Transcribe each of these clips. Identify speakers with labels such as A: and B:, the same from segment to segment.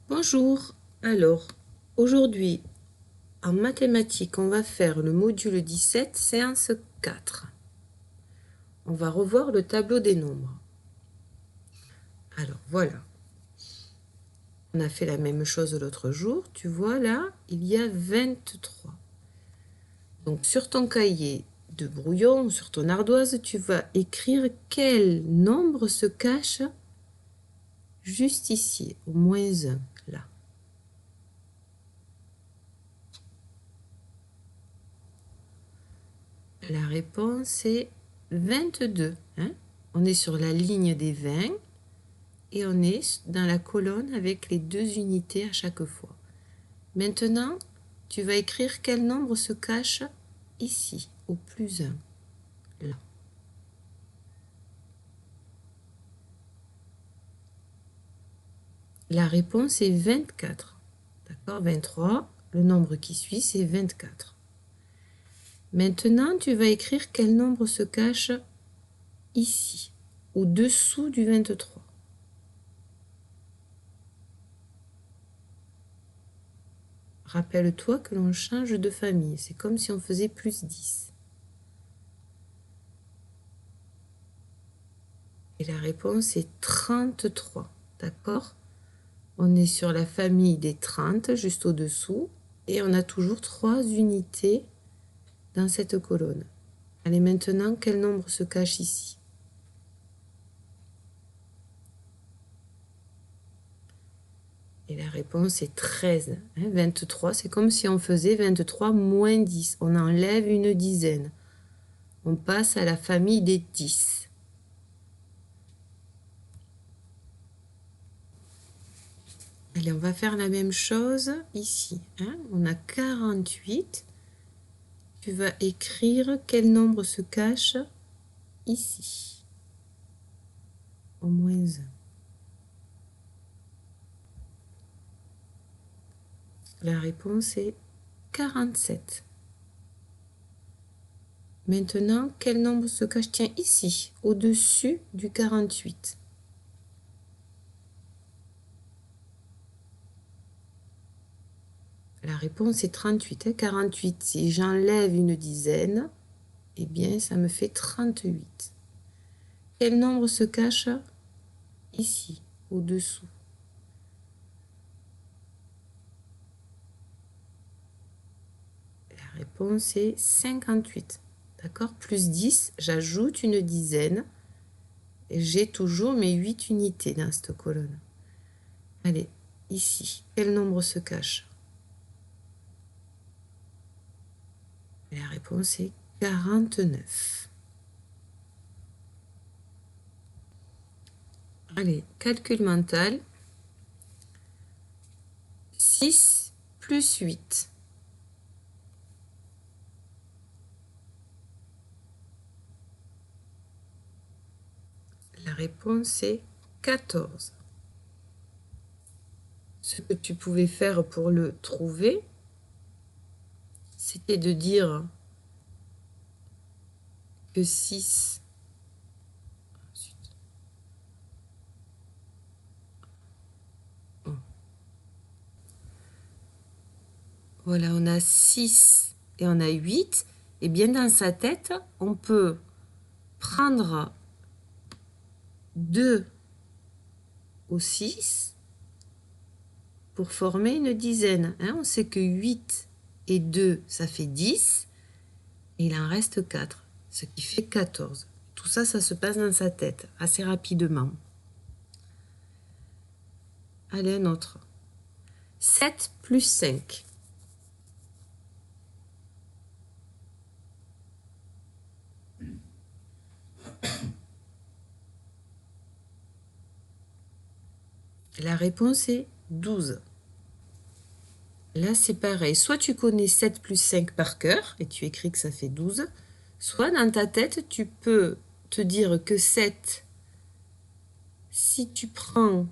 A: Bonjour, alors aujourd'hui en mathématiques on va faire le module 17, séance 4. On va revoir le tableau des nombres. Alors voilà, on a fait la même chose l'autre jour, tu vois là, il y a 23. Donc sur ton cahier de brouillon ou sur ton ardoise, tu vas écrire quel nombre se cache juste ici, au moins 1, là. La réponse est 22. Hein? On est sur la ligne des 20 et on est dans la colonne avec les 2 unités à chaque fois. Maintenant, tu vas écrire quel nombre se cache ici, au plus 1. Là. La réponse est 24. D'accord, 23. Le nombre qui suit, c'est 24. Maintenant, tu vas écrire quel nombre se cache ici, au-dessous du 23. Rappelle-toi que l'on change de famille. C'est comme si on faisait plus 10. Et la réponse est 33. D'accord? On est sur la famille des 30, juste au-dessous. Et on a toujours 3 unités dans cette colonne. Allez, maintenant, quel nombre se cache ici? Et la réponse est 13. 23, c'est comme si on faisait 23 moins 10. On enlève une dizaine. On passe à la famille des 10. Allez, on va faire la même chose ici. On a 48. Tu vas écrire quel nombre se cache ici. Au moins 1. La réponse est 47. Maintenant, quel nombre se cache? Tiens, ici, au-dessus du 48. La réponse est 38. 48, si j'enlève une dizaine, eh bien, ça me fait 38. Quel nombre se cache ici, au-dessous? La réponse est 58. D'accord? Plus 10, j'ajoute une dizaine. J'ai toujours mes 8 unités dans cette colonne. Allez, ici, quel nombre se cache? La réponse est 49. Allez, calcul mental. 6 plus 8. La réponse est 14. Ce que tu pouvais faire pour le trouver, c'était de dire que 6... Voilà, on a 6 et on a 8. Et bien dans sa tête, on peut prendre 2 au 6 pour former une dizaine. On sait que 8 et 2, ça fait 10. Et il en reste 4, ce qui fait 14. Tout ça, ça se passe dans sa tête assez rapidement. Allez, un autre. 7 plus 5. La réponse est 12. Là, c'est pareil. Soit tu connais 7 plus 5 par cœur et tu écris que ça fait 12. Soit dans ta tête, tu peux te dire que 7, si tu prends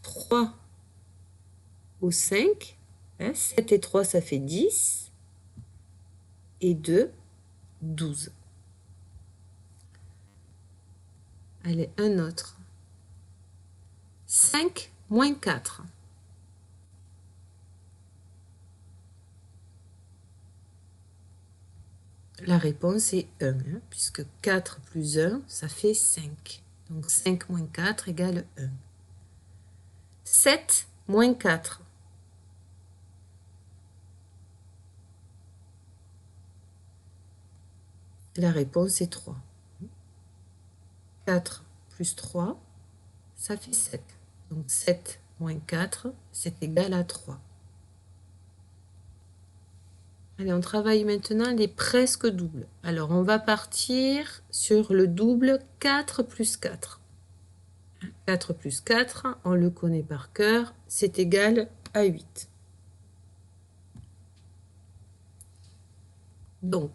A: 3 au 5, 7 et 3, ça fait 10. Et 2, 12. Allez, un autre. 5 moins 4. La réponse est 1, hein, puisque 4 plus 1, ça fait 5. Donc 5 moins 4 égale 1. 7 moins 4. La réponse est 3. 4 plus 3, ça fait 7. Donc 7 moins 4, c'est égal à 3. Allez, on travaille maintenant les presque doubles. Alors, on va partir sur le double 4 plus 4. 4 plus 4, on le connaît par cœur, c'est égal à 8. Donc,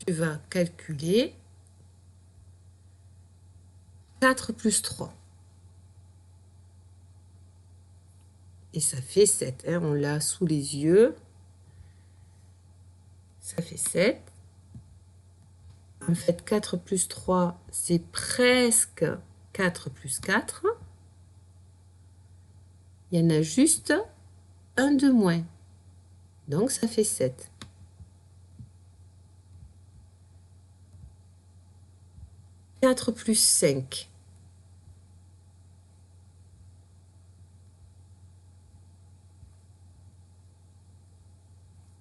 A: tu vas calculer 4 plus 3. Et ça fait 7. Hein, on l'a sous les yeux. Ça fait 7. En fait, 4 plus 3, c'est presque 4 plus 4. Il y en a juste un de moins. Donc, ça fait 7. « 4 plus 5.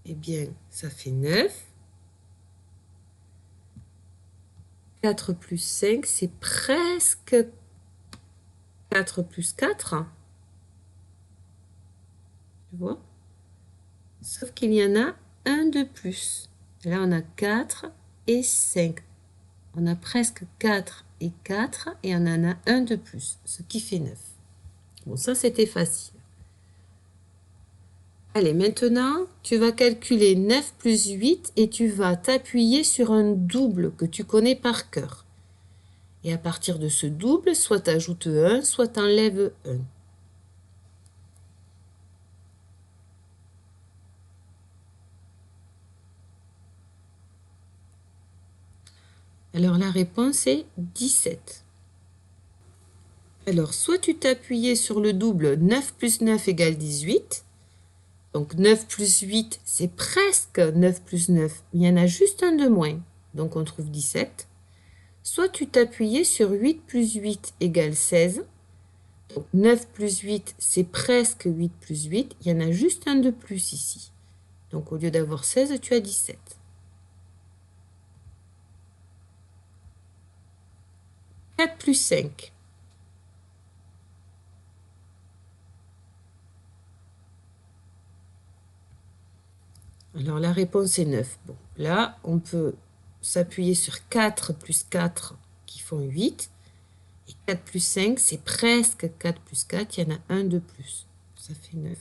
A: Eh bien, ça fait 9. 4 plus 5, c'est presque 4 plus 4. Tu vois? Sauf qu'il y en a un de plus. Là, on a 4 et 5. On a presque 4 et 4 et on en a un de plus, ce qui fait 9. Bon, ça, c'était facile. Allez, maintenant, tu vas calculer 9 plus 8 et tu vas t'appuyer sur un double que tu connais par cœur. Et à partir de ce double, soit tu ajoutes 1, soit tu enlèves 1. Alors, la réponse est 17. Alors, soit tu t'appuyais sur le double 9 plus 9 égale 18. Donc 9 plus 8, c'est presque 9 plus 9. Il y en a juste un de moins. Donc on trouve 17. Soit tu t'appuyais sur 8 plus 8 égale 16. Donc 9 plus 8, c'est presque 8 plus 8. Il y en a juste un de plus ici. Donc au lieu d'avoir 16, tu as 17. « 4 plus 5. Alors la réponse est 9. Bon, là, on peut s'appuyer sur 4 plus 4 qui font 8. Et 4 plus 5, c'est presque 4 plus 4. Il y en a un de plus. Ça fait 9.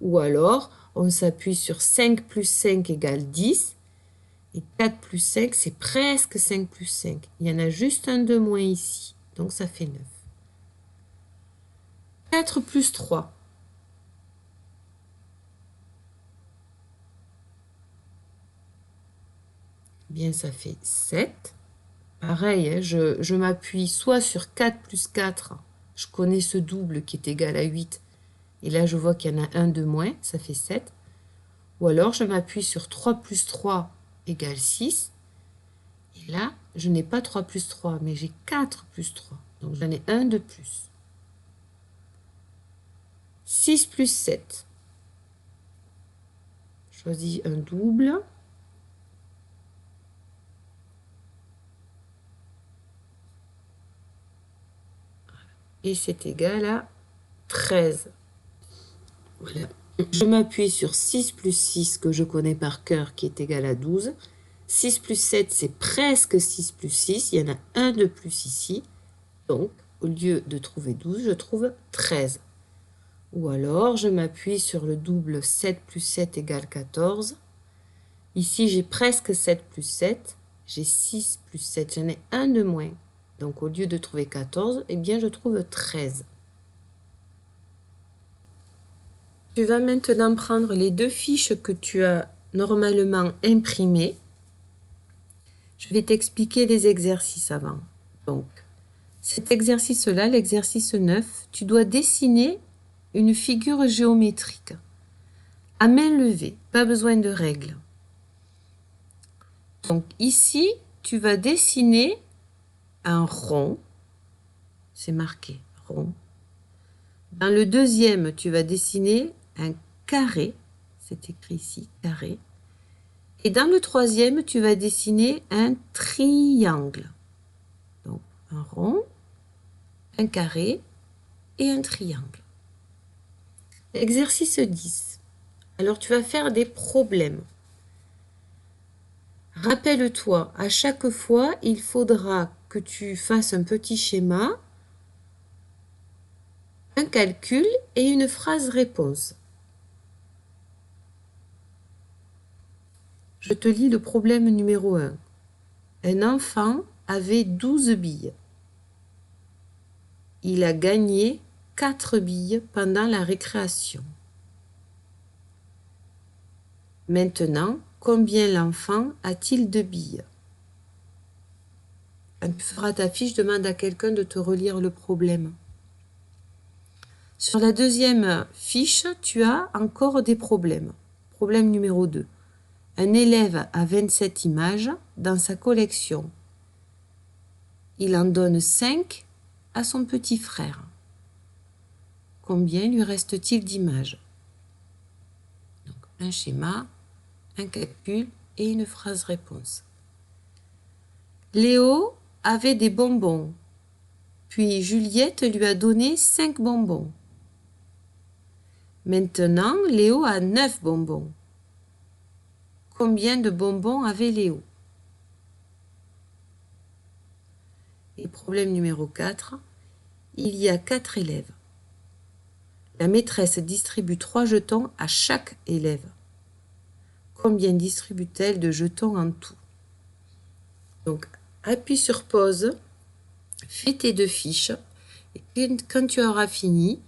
A: Ou alors, on s'appuie sur 5 plus 5 égale 10. Et 4 plus 5, c'est presque 5 plus 5. Il y en a juste un de moins ici. Donc ça fait 9. 4 plus 3. Bien, ça fait 7. Pareil, hein, je m'appuie soit sur 4 plus 4. Je connais ce double qui est égal à 8. Et là, je vois qu'il y en a un de moins. Ça fait 7. Ou alors, je m'appuie sur 3 plus 3 égale 6. Et là, je n'ai pas 3 plus 3, mais j'ai 4 plus 3. Donc, j'en ai un de plus. 6 plus 7. Je choisis un double. Et c'est égal à 13. Voilà. Je m'appuie sur 6 plus 6 que je connais par cœur qui est égal à 12. 6 plus 7, c'est presque 6 plus 6. Il y en a un de plus ici. Donc, au lieu de trouver 12, je trouve 13. Ou alors, je m'appuie sur le double 7 plus 7 égale 14. Ici, j'ai presque 7 plus 7. J'ai 6 plus 7. J'en ai un de moins. Donc, au lieu de trouver 14, eh bien, je trouve 13. Tu vas maintenant prendre les deux fiches que tu as normalement imprimées. Je vais t'expliquer les exercices avant. Donc, cet exercice-là, l'exercice 9, tu dois dessiner une figure géométrique. À main levée, pas besoin de règles. Donc ici, tu vas dessiner un rond. C'est marqué rond. Dans le deuxième, tu vas dessiner un carré. C'est écrit ici, carré. Et dans le troisième, tu vas dessiner un triangle. Donc, un rond, un carré et un triangle. Exercice 10. Alors, tu vas faire des problèmes. Rappelle-toi, à chaque fois, il faudra que tu fasses un petit schéma, un calcul et une phrase réponse. Je te lis le problème numéro 1. Un enfant avait 12 billes. Il a gagné 4 billes pendant la récréation. Maintenant, combien l'enfant a-t-il de billes? Quand tu feras ta fiche, demande à quelqu'un de te relire le problème. Sur la deuxième fiche, tu as encore des problèmes. Problème numéro 2. Un élève a 27 images dans sa collection. Il en donne 5 à son petit frère. Combien lui reste-t-il d'images? Donc, un schéma, un calcul et une phrase réponse. Léo avait des bonbons, puis Juliette lui a donné 5 bonbons. Maintenant, Léo a 9 bonbons. Combien de bonbons avait Léo? Et problème numéro 4, il y a 4 élèves. La maîtresse distribue 3 jetons à chaque élève. Combien distribue-t-elle de jetons en tout? Donc, appuie sur pause, fais tes 2 fiches, et quand tu auras fini,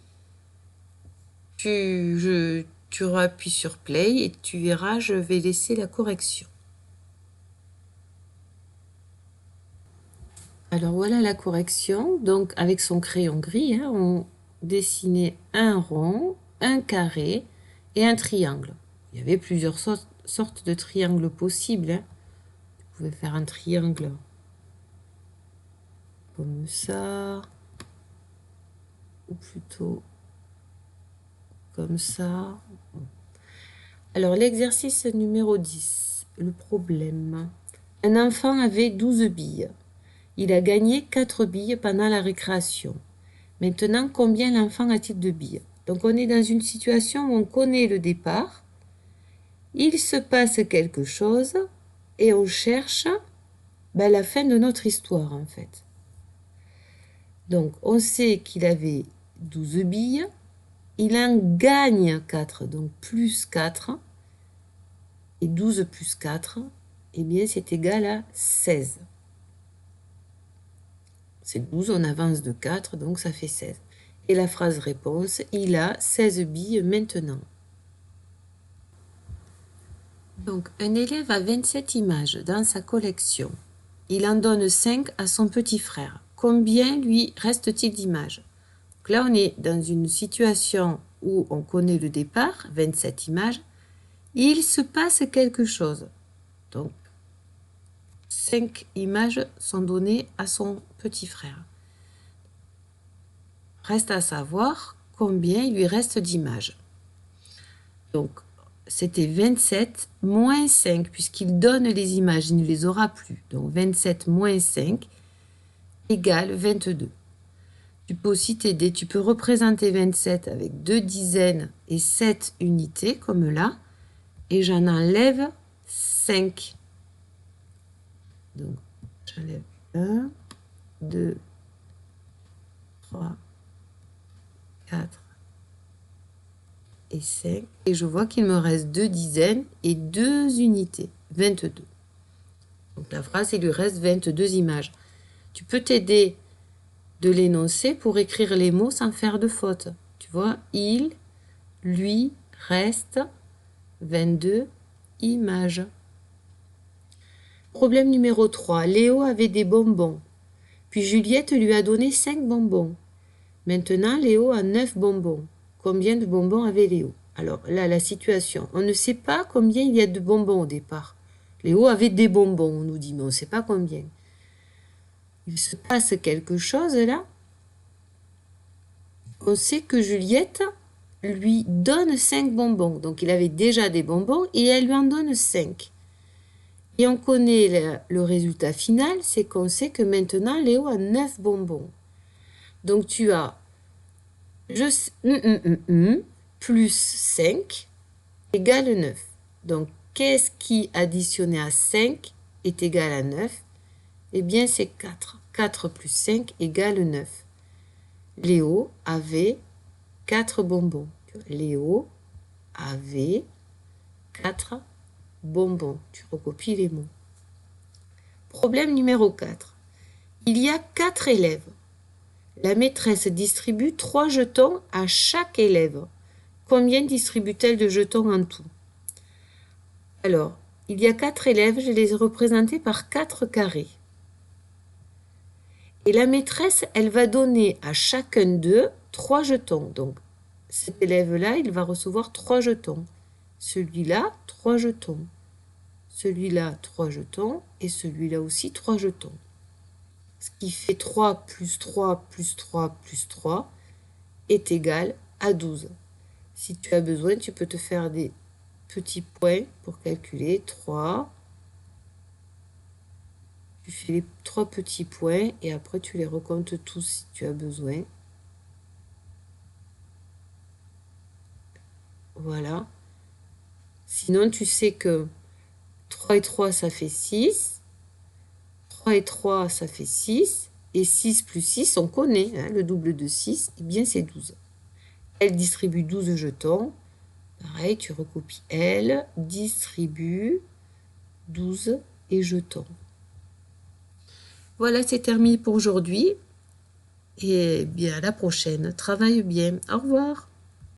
A: tu appuies sur play et tu verras, je vais laisser la correction. Alors voilà la correction. Donc avec son crayon gris, on dessinait un rond, un carré et un triangle. Il y avait plusieurs sortes de triangles possibles. Vous pouvez faire un triangle comme ça, ou plutôt comme ça. Alors l'exercice numéro 10, le problème. Un enfant avait 12 billes. Il a gagné 4 billes pendant la récréation. Maintenant, combien l'enfant a-t-il de billes? Donc on est dans une situation où on connaît le départ. Il se passe quelque chose et on cherche la fin de notre histoire en fait. Donc on sait qu'il avait 12 billes. Il en gagne 4, donc plus 4. Et 12 plus 4, eh bien c'est égal à 16. C'est 12, on avance de 4, donc ça fait 16. Et la phrase réponse, il a 16 billes maintenant. Donc, un élève a 27 images dans sa collection. Il en donne 5 à son petit frère. Combien lui reste-t-il d'images? Donc là, on est dans une situation où on connaît le départ, 27 images. Il se passe quelque chose. Donc, 5 images sont données à son petit frère. Reste à savoir combien il lui reste d'images. Donc, c'était 27 moins 5, puisqu'il donne les images, il ne les aura plus. Donc, 27 moins 5 égale 22. Tu peux aussi t'aider, tu peux représenter 27 avec 2 dizaines et 7 unités, comme là, et j'en enlève 5. Donc, j'enlève 1, 2, 3, 4 et 5. Et je vois qu'il me reste 2 dizaines et 2 unités, 22. Donc la phrase, il lui reste 22 images. Tu peux t'aider de l'énoncer pour écrire les mots sans faire de faute. Tu vois, il, lui, reste 22 images. Problème numéro 3. Léo avait des bonbons. Puis Juliette lui a donné 5 bonbons. Maintenant, Léo a 9 bonbons. Combien de bonbons avait Léo? Alors là, la situation. On ne sait pas combien il y a de bonbons au départ. Léo avait des bonbons, on nous dit, mais on ne sait pas combien. Il se passe quelque chose là. On sait que Juliette lui donne 5 bonbons. Donc il avait déjà des bonbons et elle lui en donne 5. Et on connaît le résultat final, c'est qu'on sait que maintenant Léo a 9 bonbons. Donc tu as plus 5 égale 9. Donc qu'est-ce qui additionné à 5 est égal à 9? Eh bien c'est 4. 4 plus 5 égale 9. Léo avait 4 bonbons. Léo avait 4 bonbons. Tu recopies les mots. Problème numéro 4. Il y a 4 élèves. La maîtresse distribue 3 jetons à chaque élève. Combien distribue-t-elle de jetons en tout? Alors, il y a 4 élèves, je les ai représentés par 4 carrés. Et la maîtresse, elle va donner à chacun d'eux 3 jetons. Donc, cet élève-là, il va recevoir 3 jetons. Celui-là, 3 jetons. Celui-là, 3 jetons. Et celui-là aussi, 3 jetons. Ce qui fait 3 plus 3 plus 3 plus 3 est égal à 12. Si tu as besoin, tu peux te faire des petits points pour calculer. 3. Tu fais les 3 petits points et après tu les recomptes tous si tu as besoin. Voilà. Sinon, tu sais que 3 et 3, ça fait 6. 3 et 3, ça fait 6. Et 6 plus 6, on connaît, hein, le double de 6, eh bien c'est 12. Elle distribue 12 jetons. Pareil, tu recopies. Elle distribue 12 et jetons. Voilà, c'est terminé pour aujourd'hui. Et bien à la prochaine. Travaille bien. Au revoir.